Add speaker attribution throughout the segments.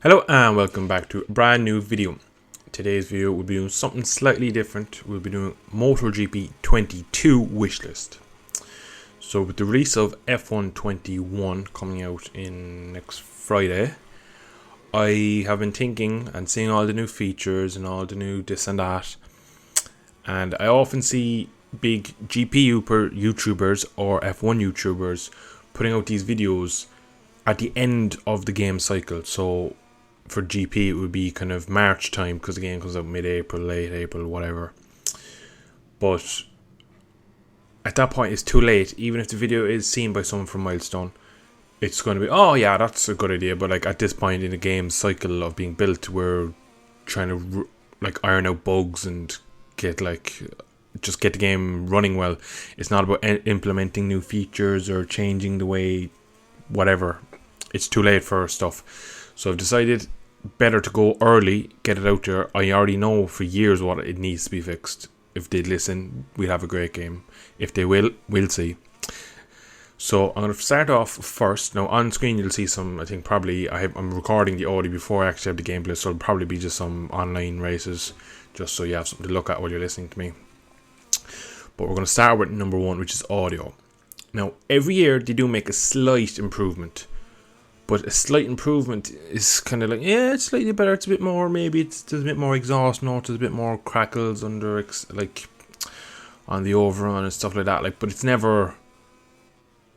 Speaker 1: Hello and welcome back to a brand new video. Today's video will be doing something slightly different. We'll be doing MotoGP 22 wishlist. So with the release of F1 21 coming out in next Friday, I have been thinking and seeing all the new features and all the new this and that. And I often see big GP YouTubers or F1 YouTubers putting out these videos at the end of the game cycle. So for GP it would be kind of March time because the game comes out mid-April, late April, whatever. But at that point it's too late. Even if the video is seen by someone from Milestone, it's going to be, oh yeah, that's a good idea. But like at this point in the game cycle of being built, we're trying to iron out bugs and get just get the game running well. It's not about implementing new features or changing the way whatever. It's too late for stuff. So I've decided better to go early, get it out there. I already know for years what it needs to be fixed. If they listen, we'll have a great game. If they will, we'll see. So I'm going to start off first. Now on screen you'll see some, I think probably, I'm recording the audio before I actually have the gameplay, so it'll probably be just some online races, just so you have something to look at while you're listening to me. But we're going to start with number one, which is audio. Now every year they do make a slight improvement. But a slight improvement is kind of like, yeah, it's slightly better. It's a bit more, maybe there's a bit more exhaust note, there's a bit more crackles under, on the overrun and stuff like that. But it's never,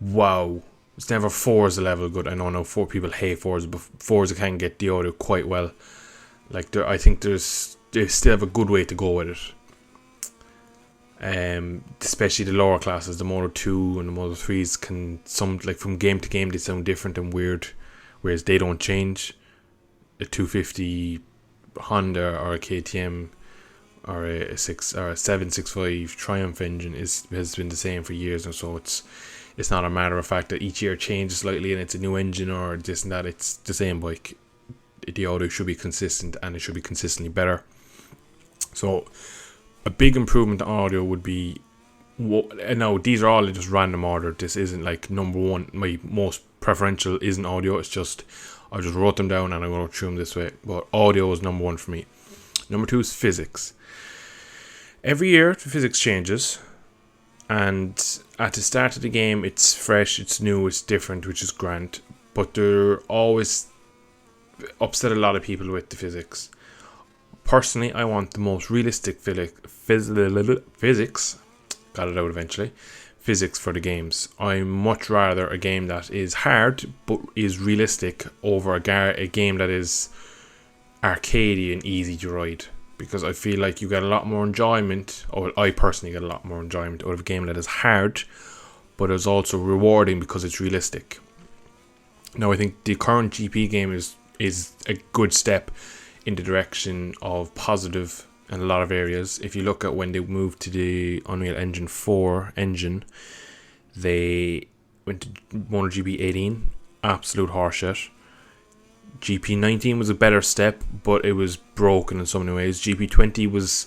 Speaker 1: wow. It's never Forza level good. I know four people hate Forza, but Forza can get the audio quite well. I think they still have a good way to go with it. Especially the lower classes, the Moto 2 and the Moto 3s can from game to game they sound different and weird, whereas they don't change. A 250 Honda or a KTM or a 765 Triumph engine has been the same for years, and so it's not a matter of fact that each year changes slightly and it's a new engine or this and that. It's the same bike. The audio should be consistent and it should be consistently better. So a big improvement to audio would be, now these are all in just random order. This isn't like number one. My most preferential isn't audio. It's just, I just wrote them down and I'm going to through them this way. But audio is number one for me. Number two is physics. Every year the physics changes. And at the start of the game it's fresh, it's new, it's different, which is grand. But they're always upset a lot of people with the physics. Personally, I want the most realistic physics. Got it out eventually. Physics for the games. I much rather a game that is hard but is realistic over a game that is arcadey and easy to ride. Because I feel like you get a lot more enjoyment, or I personally get a lot more enjoyment out of a game that is hard but is also rewarding because it's realistic. Now I think the current GP game is a good step in the direction of positive in a lot of areas. If you look at when they moved to the Unreal Engine 4 engine, they went to MotoGP 18, absolute horseshit. GP 19 was a better step, but it was broken in so many ways. GP 20 was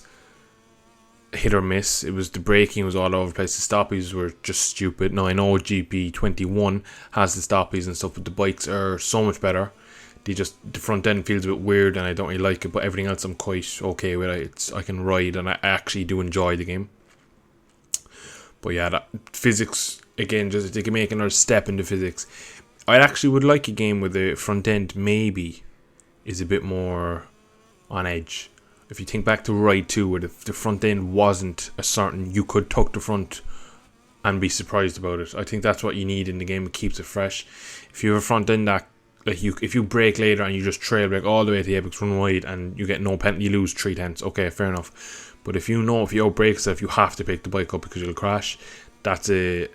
Speaker 1: hit or miss. It was, the braking was all over the place. The stoppies were just stupid. Now I know GP 21 has the stoppies and stuff, but the bikes are so much better. The front end feels a bit weird and I don't really like it, but everything else I'm quite okay with. I can ride and I actually do enjoy the game. But yeah, that physics, again, just they can make another step into physics. I actually would like a game where the front end maybe is a bit more on edge. If you think back to Ride 2, where the front end wasn't a certain, you could tuck the front and be surprised about it. I think that's what you need in the game. It keeps it fresh. If you have a front end that, if you brake later and you just trail brake all the way to the apex, run wide and you get no penalty, you lose 3/10. Okay, fair enough. But if you outbrake stuff, you have to pick the bike up because you'll crash. That's the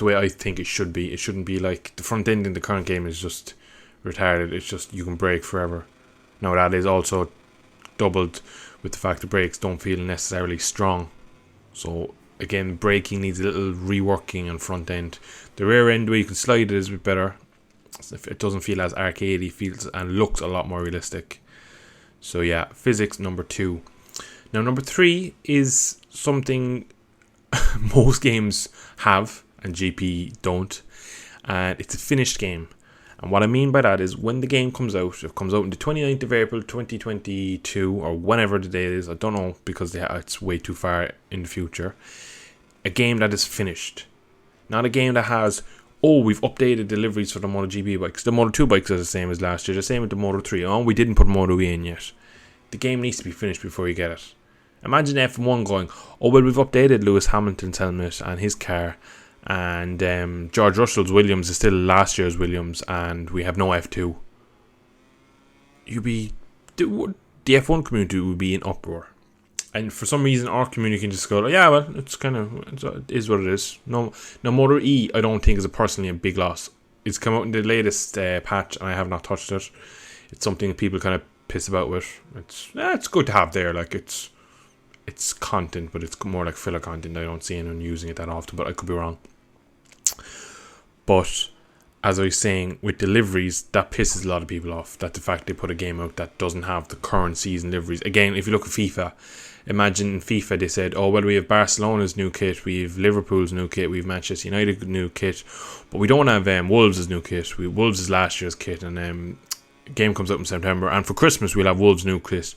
Speaker 1: way I think it should be. It shouldn't be like the front end in the current game is just retarded. It's just you can brake forever. Now that is also doubled with the fact the brakes don't feel necessarily strong. So again, braking needs a little reworking on front end. The rear end where you can slide it is a bit better. It doesn't feel as arcadey, feels and looks a lot more realistic. So yeah, physics number 2. Now number 3 is something most games have and GP don't, and it's a finished game. And what I mean by that is when the game comes out, it comes out on the 29th of April 2022, or whenever the date is, I don't know, because it's way too far in the future. A game that is finished. Not a game that has, we've updated deliveries for the MotoGP bikes. The Moto2 bikes are the same as last year. The same with the Moto3. We didn't put Moto E in yet. The game needs to be finished before you get it. Imagine F1 going, we've updated Lewis Hamilton's helmet and his car, and George Russell's Williams is still last year's Williams, and we have no F2. The F1 community would be in uproar. And for some reason, our community can just go, it is what it is. No, Moto E, I don't think is personally a big loss. It's come out in the latest patch, and I have not touched it. It's something that people kind of piss about with. It's good to have there. Like it's content, but it's more like filler content. I don't see anyone using it that often, but I could be wrong. But as I was saying, with deliveries, that pisses a lot of people off. That the fact they put a game out that doesn't have the current season deliveries. Again, if you look at FIFA, imagine in FIFA they said, we have Barcelona's new kit, we have Liverpool's new kit, we have Manchester United's new kit, but we don't have Wolves' new kit. Wolves is last year's kit, and game comes out in September, and for Christmas we'll have Wolves' new kit.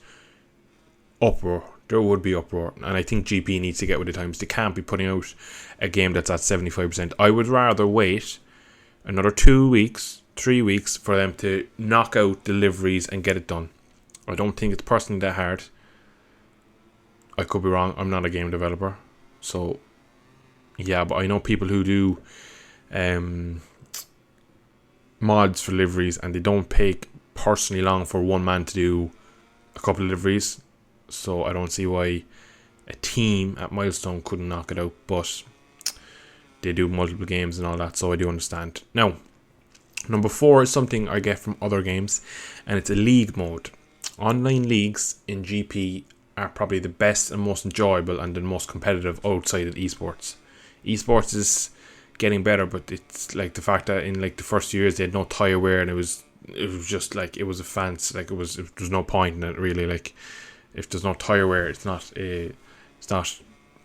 Speaker 1: Uproar. There would be uproar, and I think GP needs to get with the times. They can't be putting out a game that's at 75%. I would rather wait another 2 weeks, 3 weeks for them to knock out deliveries and get it done. I don't think it's personally that hard. I could be wrong. I'm not a game developer, so yeah. But I know people who do mods for deliveries, and they don't take personally long for one man to do a couple of deliveries. So I don't see why a team at Milestone couldn't knock it out, but they do multiple games and all that, so I do understand. Now, number 4 is something I get from other games, and it's a league mode. Online leagues in GP are probably the best and most enjoyable and the most competitive outside of esports. Esports is getting better, but it's like the fact that in like the first years they had no tire wear, and it was just like it was a fancy, like there's no point in it really. Like if there's no tire wear, it's not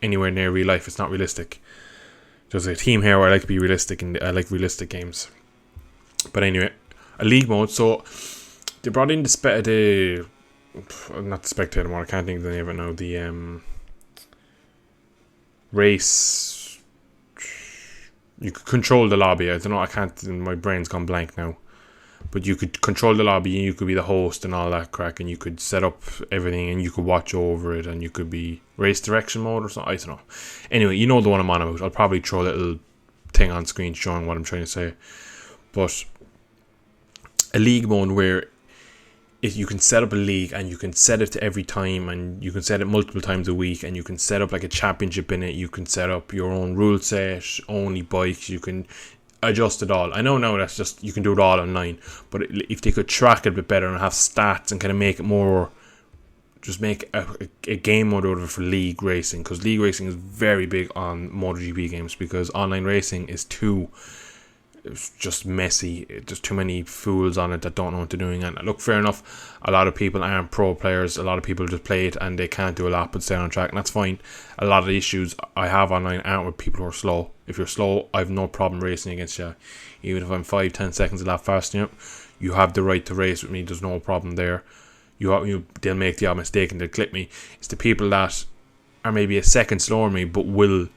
Speaker 1: anywhere near real life. It's not realistic. There's a team here where I like to be realistic, and I like realistic games. But anyway, a league mode. So they brought in not the spectator mode. I can't think of the name of it now. The race. You could control the lobby. I don't know. I can't. My brain's gone blank now. But you could control the lobby, and you could be the host and all that crack, and you could set up everything, and you could watch over it, and you could be race direction mode or something. I don't know. Anyway, you know the one I'm on about. I'll probably throw a little thing on screen showing what I'm trying to say. But a league mode where you can set up a league, and you can set it to every time, and you can set it multiple times a week, and you can set up like a championship in it. You can set up your own rule set, only bikes. You can adjust it all. I know now that's just you can do it all online, but if they could track it a bit better and have stats and kind of make it more, just make a game mode out of it for league racing, because league racing is very big on MotoGP games, because online racing is it's just messy. There's too many fools on it that don't know what they're doing. And look, fair enough, a lot of people aren't pro players. A lot of people just play it and they can't do a lot but stay on track, and that's fine. A lot of the issues I have online aren't with people who are slow. If you're slow, I have no problem racing against you. Even if I'm 5-10 seconds a lap faster than you have the right to race with me. There's no problem there. They'll make the odd mistake and they'll clip me. It's the people that are maybe a second slower than me but will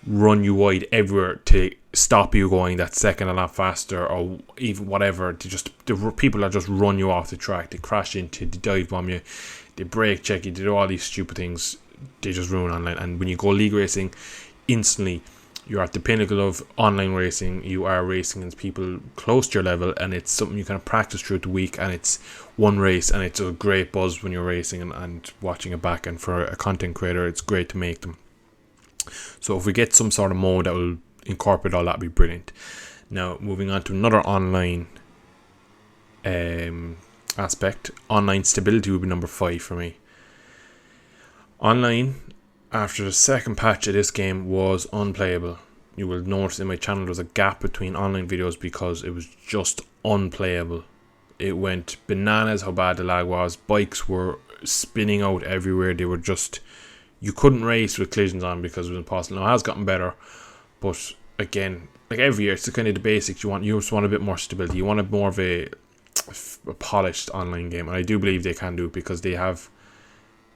Speaker 1: run you wide everywhere to stop you going that second a lap faster, or even whatever. The people that just run you off the track, they crash into, they dive bomb you, they brake check you, they do all these stupid things. They just ruin online. And when you go league racing, instantly you're at the pinnacle of online racing. You are racing against people close to your level, and it's something you kind of practice through the week, and it's one race, and it's a great buzz when you're racing and watching it back. And for a content creator, it's great to make them. So if we get some sort of mode that will incorporate all that, would be brilliant. Now, moving on to another online aspect, online stability would be number 5 for me. Online, after the second patch of this game, was unplayable. You will notice in my channel there's a gap between online videos because it was just unplayable. It went bananas how bad the lag was. Bikes were spinning out everywhere. They were just, you couldn't race with collisions on because it was impossible. Now it has gotten better, but again, like every year, it's the kind of the basics you want. You just want a bit more stability. You want a more of a polished online game, and I do believe they can do it because they have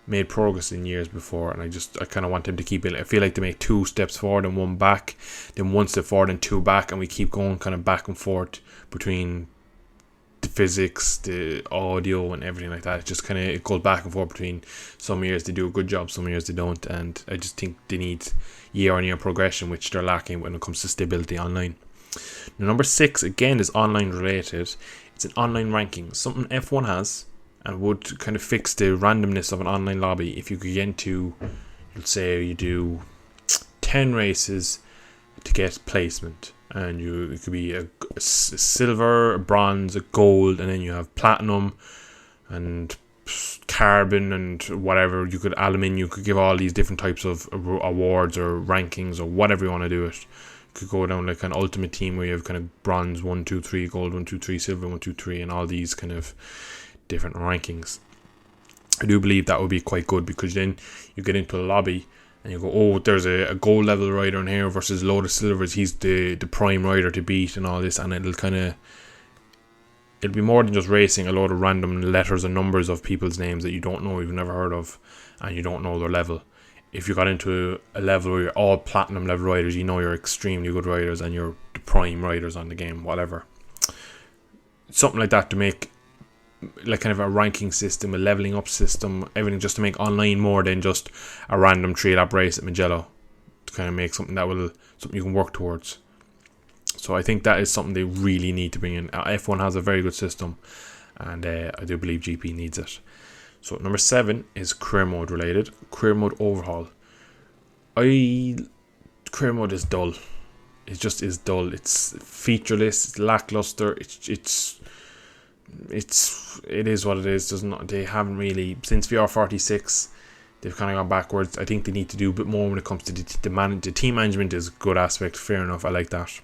Speaker 1: made progress in years before, and I kind of want them to keep it. I feel like they make 2 steps forward and 1 back, then 1 step forward and 2 back, and we keep going kind of back and forth between the physics, the audio, and everything like that. It just kind of it goes back and forth between some years they do a good job, some years they don't, and I just think they need year-on-year progression, which they're lacking when it comes to stability online. Now, number 6 again is online related. It's an online ranking, something F1 has, and would kind of fix the randomness of an online lobby. If you could get into, let's say you do 10 races to get placement, and it could be a silver, a bronze, a gold, and then you have platinum and carbon and whatever. You could aluminium. You could give all these different types of awards or rankings or whatever you want to do it. You could go down like an ultimate team where you have kind of bronze 1, 2, 3, gold 1, 2, 3, silver 1, 2, 3, and all these kind of different rankings. I do believe that would be quite good, because then you get into a lobby and you go, oh, there's a gold level rider in here versus a load of silvers. He's the prime rider to beat and all this, and it'll be more than just racing a load of random letters and numbers of people's names that you don't know, you've never heard of, and you don't know their level. If you got into a level where you're all platinum level riders, you know you're extremely good riders and you're the prime riders on the game, whatever. Something like that to make like kind of a ranking system, a leveling up system, everything, just to make online more than just a random 3-lap race at Mugello, to kind of make something you can work towards. So I think that is something they really need to bring in. F1 has a very good system, and I do believe GP needs it. So number 7 is career mode related. Career mode overhaul. Career mode is dull. It just is dull. It's featureless. It's lackluster. It is what it is. They haven't really, since VR46, they've kind of gone backwards. I think they need to do a bit more when it comes to the team management. Is a good aspect, fair enough, I like that.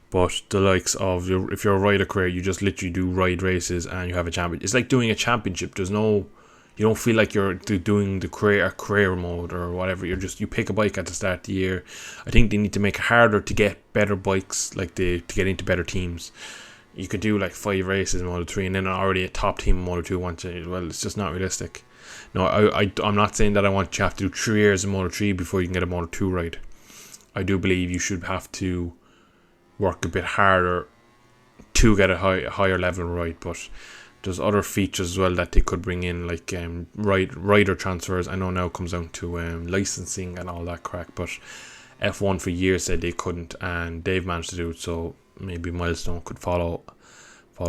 Speaker 1: But the likes of if you're a rider career, you just literally do ride races and you have a champion. It's like doing a championship. You don't feel like you're doing the career mode or whatever. You pick a bike at the start of the year. I think they need to make it harder to get better bikes, to get into better teams. You could do like 5 races in Moto3 and then already a top team in Moto2 well, it's just not realistic. No, I'm not saying that you have to do 3 years in Moto3 before you can get a Moto2 ride. I do believe you should have to work a bit harder to get a higher level ride, but there's other features as well that they could bring in, like rider transfers. I know now it comes down to licensing and all that crack, but F1 for years said they couldn't, and they've managed to do it, so maybe Milestone could follow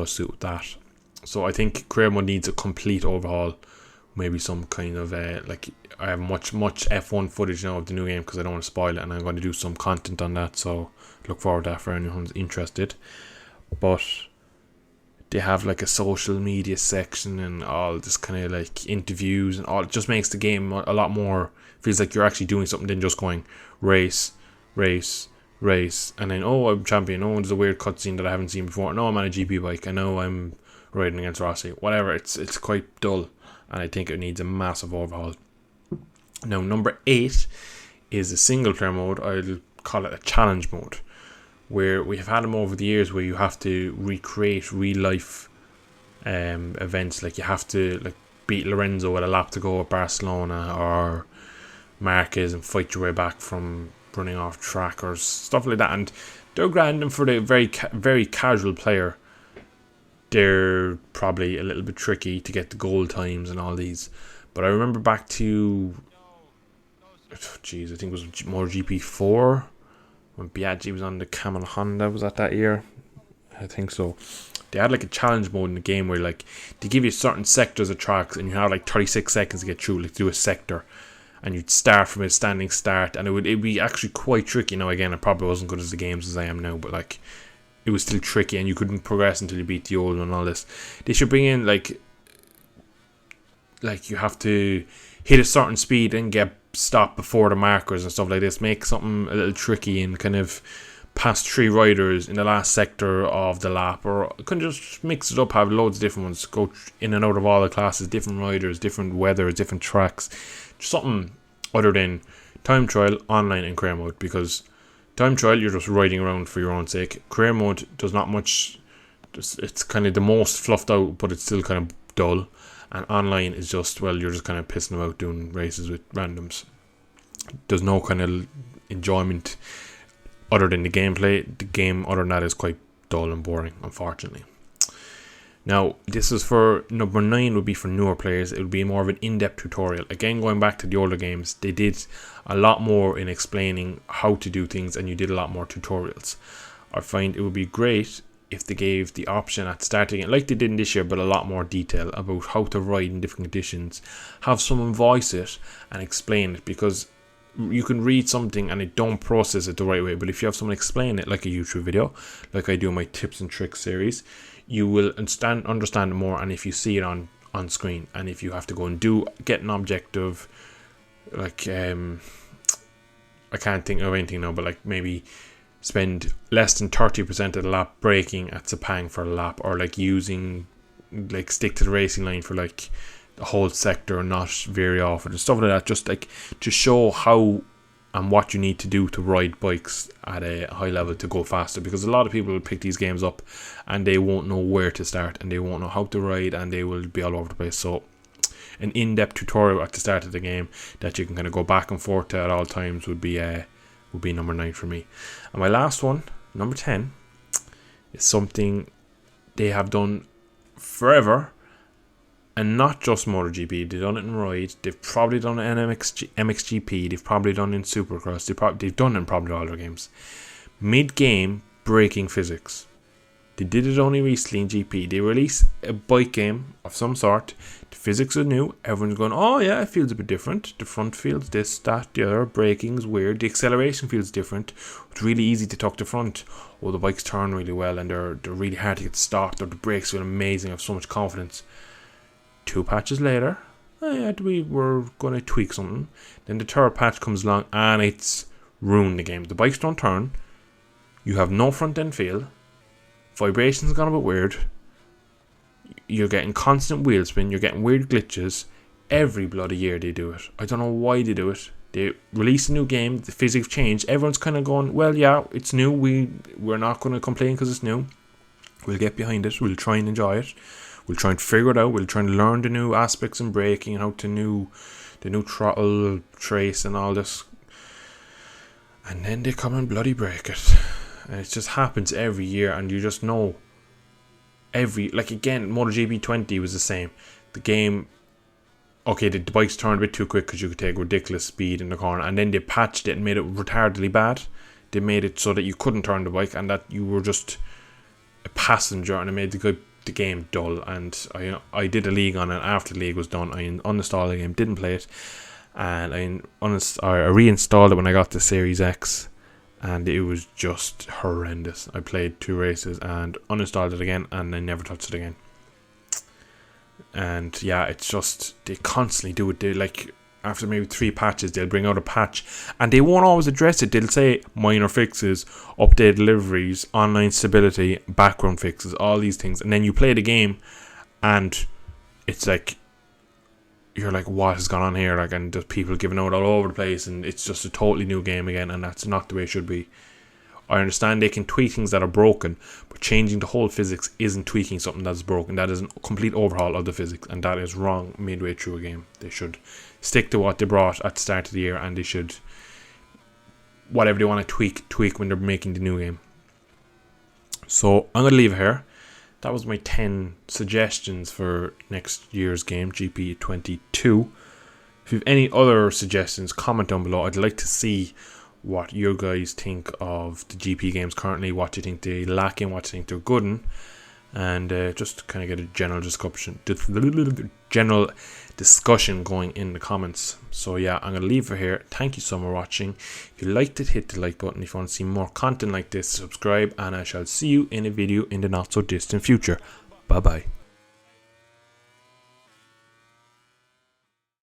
Speaker 1: suit with that. So I think career mode needs a complete overhaul. Maybe some kind of I have much F1 footage now of the new game because I don't want to spoil it, and I'm going to do some content on that, so look forward to that for anyone who's interested. But they have like a social media section and all this kind of like interviews and all. It just makes the game a lot more, feels like you're actually doing something than just going race, and then, oh, I'm champion, oh, there's a weird cutscene that I haven't seen before, no, I'm on a GP bike, I know I'm riding against Rossi, whatever. It's quite dull, and I think it needs a massive overhaul. Now, number 8 is a single player mode. I'll call it a challenge mode, where we have had them over the years where you have to recreate real life events. Like you have to beat Lorenzo with a lap to go at Barcelona, or Marquez, and fight your way back from running off track or stuff like that. And they're grand, and for the very casual player, they're probably a little bit tricky to get the goal times and all these. But I remember back to I think it was MotoGP 4 when Biaggi was on the Camel Honda. Was that year? I think so. They had like a challenge mode in the game where they give you certain sectors of tracks and you have 36 seconds to get through, to do a sector, and you'd start from a standing start, and it'd be actually quite tricky. Now again, it probably wasn't good as the games as I am now, but it was still tricky, and you couldn't progress until you beat the old one and all this. They should bring in you have to hit a certain speed and get stopped before the markers and stuff like this. Make something a little tricky and kind of pass 3 riders in the last sector of the lap, or couldn't just mix it up, have loads of different ones, go in and out of all the classes, different riders, different weather, different tracks, just something other than time trial, online and career mode, because Time trial, you're just riding around for your own sake. Career mode does not much. It's kind of the most fluffed out, but it's still kind of dull. And online is just, well, you're just kind of pissing about doing races with randoms. There's no kind of enjoyment other than the gameplay. The game, other than that, is quite dull and boring, unfortunately. Now, this is for number 9, would be for newer players. It would be more of an in-depth tutorial. Again, going back to the older games, they did a lot more in explaining how to do things, and you did a lot more tutorials. I find it would be great if they gave the option at starting it, like they did in this year, but a lot more detail about how to ride in different conditions. Have someone voice it and explain it, because you can read something and it don't process it the right way, but if you have someone explain it, like a YouTube video, like I do in my tips and tricks series, you will understand it more. And if you see it on screen, and if you have to go and get an objective, like I can't think of anything now, but like maybe spend less than 30% of the lap braking at Sepang for a lap, or like stick to the racing line for like the whole sector and not very often and stuff like that, just like to show how and what you need to do to ride bikes at a high level to go faster, because a lot of people will pick these games up and they won't know where to start and they won't know how to ride, and they will be all over the place. So an in-depth tutorial at the start of the game that you can kind of go back and forth to at all times would be number 9 for me. And my last one, number 10, is something they have done forever, and not just MotoGP. They've done it in Ride. They've probably done it in MXGP. They've probably done it in Supercross. They've done it in probably all their games. Mid-game braking physics. They did it only recently in GP. They released a bike game of some sort. The physics are new. Everyone's going, oh yeah, it feels a bit different. The front feels this, that, the other. Braking's weird. The acceleration feels different. It's really easy to tuck the front. Oh, the bikes turn really well, and they're really hard to get stopped. Or the brakes feel amazing. I have so much confidence. 2 patches later, we were going to tweak something. Then the 3rd patch comes along and it's ruined the game. The bikes don't turn. You have no front end feel. Vibrations gone a bit weird. You're getting constant wheel spin. You're getting weird glitches. Every bloody year they do it. I don't know why they do it. They release a new game. The physics change. Everyone's kind of going, well, yeah, it's new. We're not going to complain because it's new. We'll get behind it. We'll try and enjoy it. We'll try and figure it out. We'll try and learn the new aspects in braking and how to the new throttle trace and all this. And then they come and bloody break it. And it just happens every year, and you just know again, MotoGP 20 was the same. The game, okay, the bikes turned a bit too quick because you could take ridiculous speed in the corner, and then they patched it and made it retardedly bad. They made it so that you couldn't turn the bike and that you were just a passenger, and it made the game dull. And I did a league on it. After the league was done, I uninstalled the game, didn't play it, and I reinstalled it when I got the Series X, and it was just horrendous. I played 2 races and uninstalled it again, and I never touched it again. And yeah, it's just, they constantly do it. They like, after maybe 3 patches, they'll bring out a patch, and they won't always address it. They'll say minor fixes, updated deliveries, online stability, background fixes, all these things. And then you play the game, and it's like, you're like, what has gone on here? Like, and there's people giving out all over the place, and it's just a totally new game again, and that's not the way it should be. I understand they can tweak things that are broken, but changing the whole physics isn't tweaking something that's broken. That is a complete overhaul of the physics, and that is wrong midway through a game. They should stick to what they brought at the start of the year, and they should, whatever they want to tweak when they're making the new game. So I'm going to leave it here. That was my 10 suggestions for next year's game, GP 22. If you have any other suggestions, comment down below. I'd like to see what you guys think of the GP games currently, what you think they lack in, what you think they're good in, and just kind of get a general discussion going in the comments. So yeah, I'm going to leave it here. Thank you so much for watching. If you liked it, hit the like button. If you want to see more content like this, subscribe, and I shall see you in a video in the not so distant future. Bye bye.